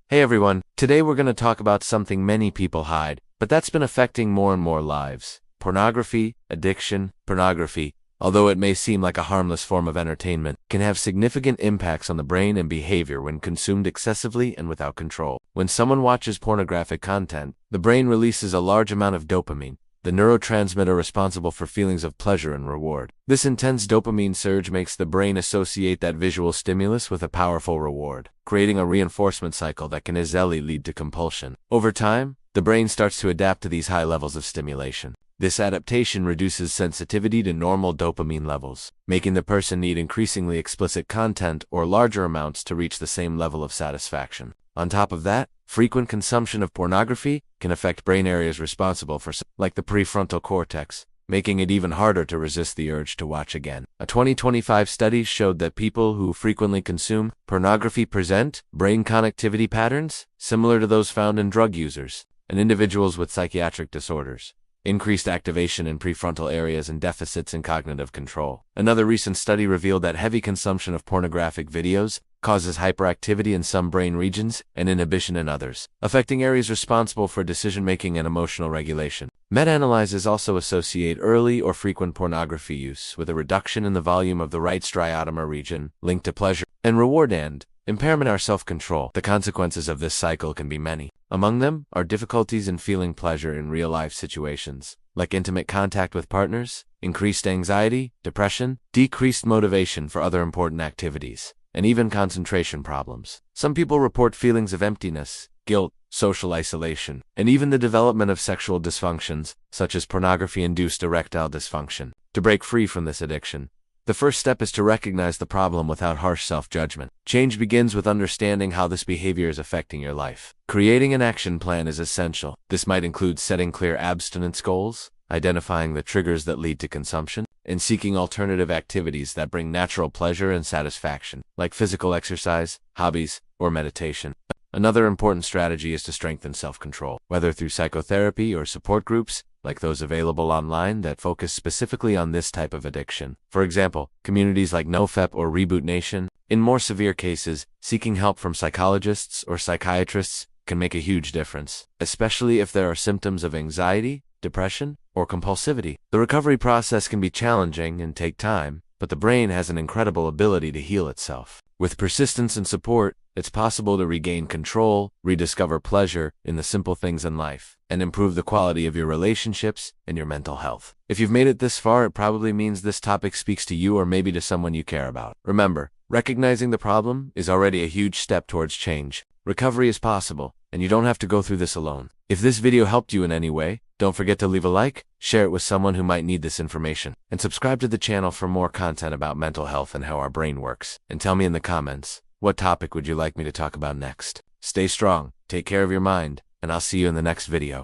Hey everyone, today we're going to talk about something many people hide, but that's been affecting more and more lives. Pornography, addiction. Pornography, although it may seem like a harmless form of entertainment, can have significant impacts on the brain and behavior when consumed excessively and without control. When someone watches pornographic content, the brain releases a large amount of dopamine, the neurotransmitter responsible for feelings of pleasure and reward. This intense dopamine surge makes the brain associate that visual stimulus with a powerful reward, creating a reinforcement cycle that can easily lead to compulsion. Over time, the brain starts to adapt to these high levels of stimulation. This adaptation reduces sensitivity to normal dopamine levels, making the person need increasingly explicit content or larger amounts to reach the same level of satisfaction. On top of that, frequent consumption of pornography can affect brain areas responsible for, like the prefrontal cortex, making it even harder to resist the urge to watch again. A 2025 study showed that people who frequently consume pornography present brain connectivity patterns similar to those found in drug users and individuals with psychiatric disorders, increased activation in prefrontal areas, and deficits in cognitive control. Another recent study revealed that heavy consumption of pornographic videos causes hyperactivity in some brain regions and inhibition in others, affecting areas responsible for decision-making and emotional regulation. Meta-analyses also associate early or frequent pornography use with a reduction in the volume of the right striatum region linked to pleasure and reward and impairment or self-control. The consequences of this cycle can be many. Among them are difficulties in feeling pleasure in real-life situations, like intimate contact with partners, increased anxiety, depression, decreased motivation for other important activities, and even concentration problems. Some people report feelings of emptiness, guilt, social isolation, and even the development of sexual dysfunctions, such as pornography-induced erectile dysfunction. To break free from this addiction, the first step is to recognize the problem without harsh self-judgment. Change begins with understanding how this behavior is affecting your life. Creating an action plan is essential. This might include setting clear abstinence goals, identifying the triggers that lead to consumption, and seeking alternative activities that bring natural pleasure and satisfaction, like physical exercise, hobbies, or meditation. Another important strategy is to strengthen self-control, whether through psychotherapy or support groups, like those available online that focus specifically on this type of addiction. For example, communities like NoFap or Reboot Nation. In more severe cases, seeking help from psychologists or psychiatrists can make a huge difference, especially if there are symptoms of anxiety, depression, or compulsivity. The recovery process can be challenging and take time, but the brain has an incredible ability to heal itself. With persistence and support, it's possible to regain control, rediscover pleasure in the simple things in life, and improve the quality of your relationships and your mental health. If you've made it this far, it probably means this topic speaks to you or maybe to someone you care about. Remember, recognizing the problem is already a huge step towards change. Recovery is possible, and you don't have to go through this alone. If this video helped you in any way, don't forget to leave a like, share it with someone who might need this information, and subscribe to the channel for more content about mental health and how our brain works. And tell me in the comments, what topic would you like me to talk about next? Stay strong, take care of your mind, and I'll see you in the next video.